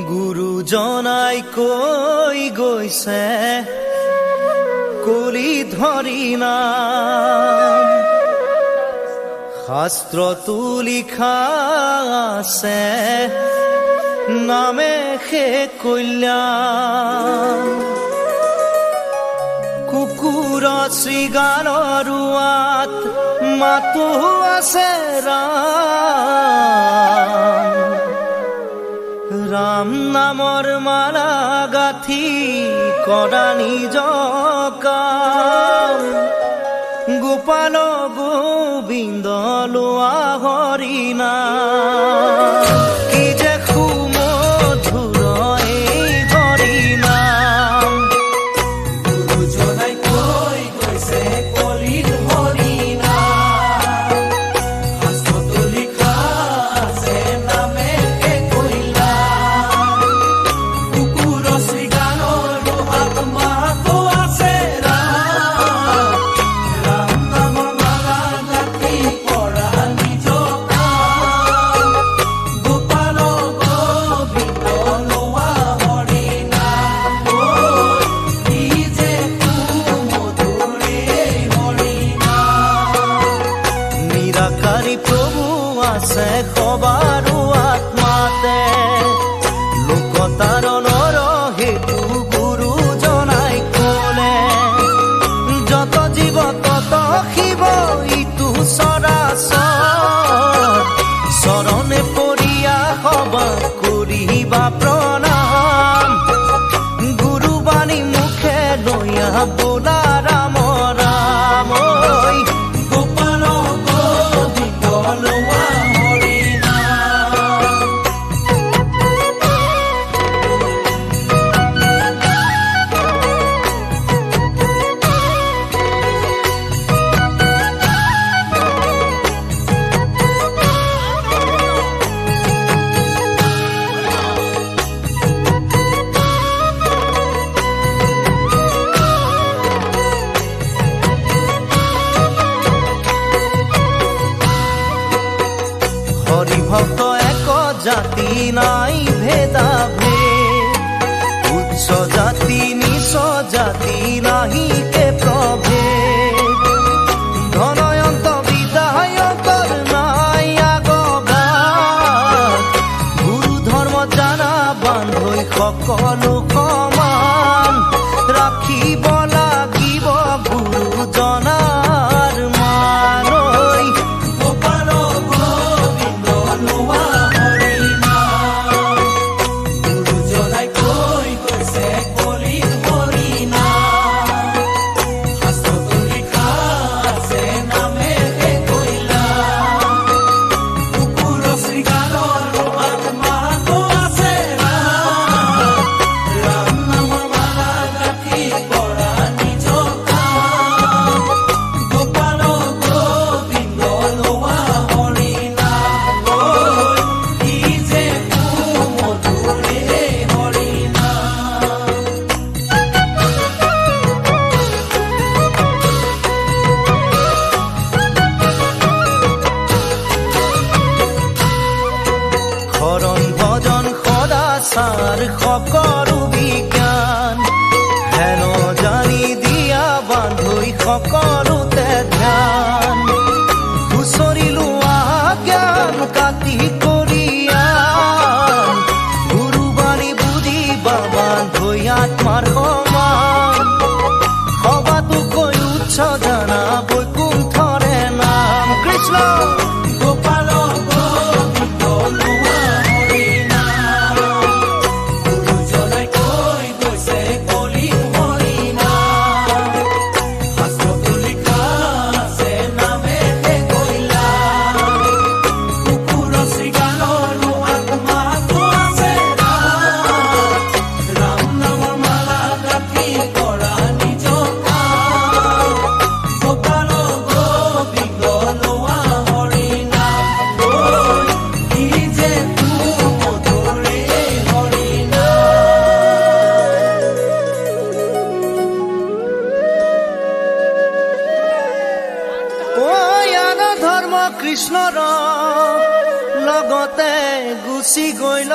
গুৰুজনাই কৈ গৈছে কলি ধৰি নাম, শাস্ত্ৰতো লিখা আছে নামে সে কল্যাণ। কুকুৰ শৃগালৰ ৰোৱাত মাতো আছে ৰাম, ৰাম নামৰ মালা গাঁঠি কৰা নিজ কাম। গোপাল গোবিন্দ লোৱা হৰি নাম, কি যে সুমধুৰ এই হৰি নাম। গুৰুজনাই কৈ গৈছে কলিৰ হৰি নাম, শাস্ত্ৰতো লিখা আছে নামে সে কল্যাণ। কুকুৰ শৃগালৰ ৰোৱাত মাতো আছে ৰাম, ৰাম নামৰ মালা গাঁঠি কৰা নিজ কাম। গোপাল গোবিন্দ লোৱা হৰি নাম, কি যে সুমধুৰ এই হৰি নাম। নিৰাকাৰী প্ৰভু আছে সবাৰো আত্মাতে, লোকতাৰণৰ হেতু গুৰুজনাই ক'লে। যত জীৱ তত শিৱ ইটো চৰাচৰ, চৰণে পৰিয়া সবা কৰিবা প্ৰণাম। গুৰুবাণী মুখে লৈয়া বোলা ৰাম ৰাম, ঐ গোপাল গোবিন্দ লোৱা হৰি নাম। হৰি ভক্ত এক জাতি নাই ভেদা ভেদ, উচ্চ জাতি নিচ জাতি নাহি কে প্ৰভেদ। ধনয়ন্ত বিদায়কৰ নাই আগবাদ, গুৰু ধৰ্ম জানা বান্ধৈ সকলো সমান। ৰাখিব লাগিব গুৰুজনাৰ মান, ঐ গোপাল গোবিন্দ লোৱা হৰি নাম, গুৰুজনাই কৈ গৈছে কলিৰ হৰি নাম। শাস্ত্ৰতো লিখা আছে নামে সে কল্যাণ। কুকুৰ শৃগালৰ ৰোৱাত মাতো আছে ৰাম, ৰাম নামৰ মালা গাঁঠি কৰা নিজ কাম। গোপাল গোবিন্দ লোৱা হৰি নাম, কি যে সুমধুৰ এই হৰি নাম। শৰণ ভজন সদাচাৰ সকলো বিজ্ঞান, হেন জানি দিয়া বান্ধৈ সকলোতে ধ্যান। খুচৰি লোৱা জ্ঞান কাটি কৰিয়ান, গুৰুবাণী বুজিবা বান্ধৈ আত্মাৰ সমান। সবাতোকৈ উচ্চ জানা বৈকুণ্ঠৰে নাম, কৃষ্ণ গোপাল গোবিন্দ লোৱা হৰি নাম, গুৰুজনাই কৈ গৈছে কলিৰ হৰি নাম। শাস্ত্ৰতো লিখা আছে নামে সে কল্যাণ। কুকুৰ শৃগালৰ ৰোৱাত মাতো আছে ৰাম, ৰাম নামৰ মালা গাঁঠি কৃষ্ণৰ লগতে গুচি গ'ল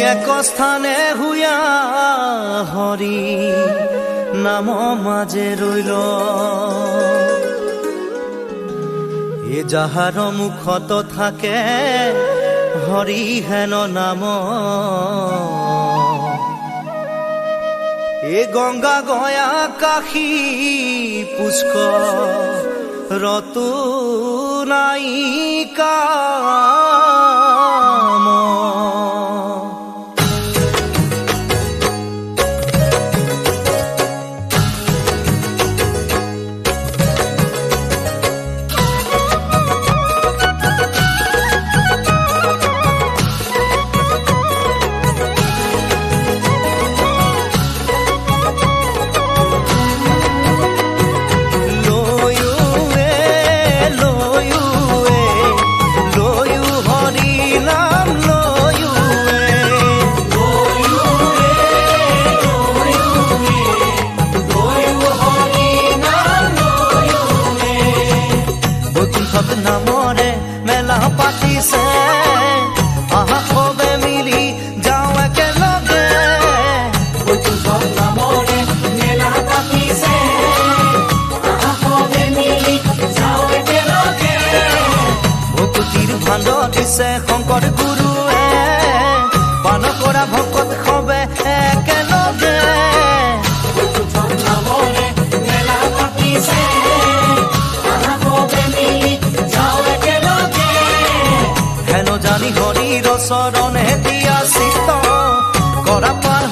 এক স্থানে হুয়া হৰি নাম মাজে ৰৈল এ যাহাৰ মুখত থাকে হৰি হেন নাম এ গংগা গয়া কাশী পুষ্কৰ ৰতো নাই কাম নামৰে মেলা পাতিছে আহা সবে মিলি যাওঁ একেলগে বৈকুণ্ঠত নামৰে মেলা পাতিছে আহা সবে মিলি যাওঁ একেলগে ভকতিৰ ভাণ্ড দিছে শংকৰ গুৰুৱে পান কৰা ভকত সবে একেলগে বৈকুণ্ঠত নামৰে মেলা পাতিছে আহা সবে মিলি যাওঁ একেলগে হেন জানি হৰিৰ চৰণে দিয়া চিত্ত কৰা পাৰ